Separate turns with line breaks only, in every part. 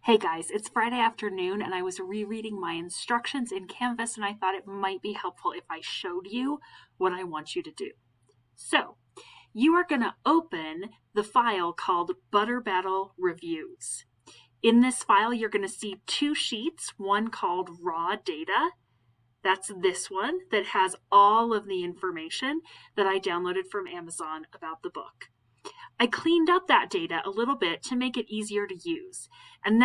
Hey guys, it's Friday afternoon and I was rereading my instructions in Canvas and I thought it might be helpful if I showed you what I want you to do. So, you are going to open the file called Butter Battle Reviews. In this file, you're going to see two sheets, one called Raw Data. That's this one that has all of the information that I downloaded from Amazon about the book. I cleaned up that data a little bit to make it easier to use. And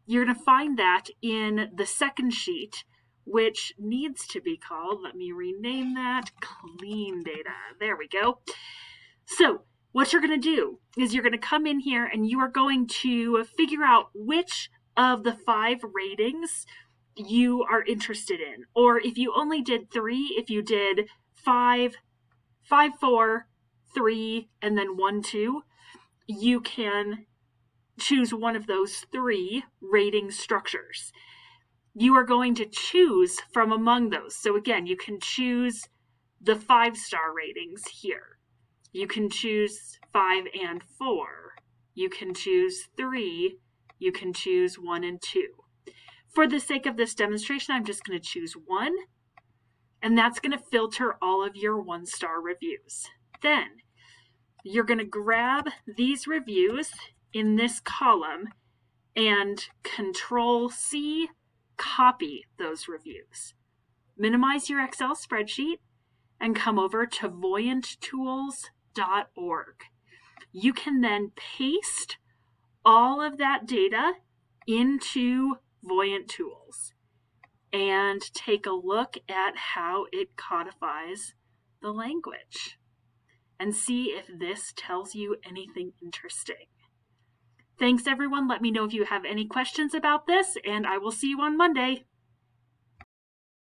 you're gonna find that in the second sheet, which needs to be called, let me rename that, clean data. There we go. So what you're gonna do is you're gonna come in here and you are going to figure out which of the 5 ratings you are interested in. Or if you only did 3, if you did 5, 5, 4, 3, and then 1, 2, you can choose one of those 3 rating structures. You are going to choose from among those. So again, you can choose the 5-star ratings here. You can choose 5 and 4. You can choose 3. You can choose 1 and 2. For the sake of this demonstration, I'm just going to choose 1, and that's going to filter all of your 1-star reviews. Then you're going to grab these reviews in this column and Control-C, copy those reviews. Minimize your Excel spreadsheet and come over to voyanttools.org. You can then paste all of that data into Voyant Tools and take a look at how it codifies the language and see if this tells you anything interesting. Thanks everyone. Let me know if you have any questions about this, and I will see you on Monday.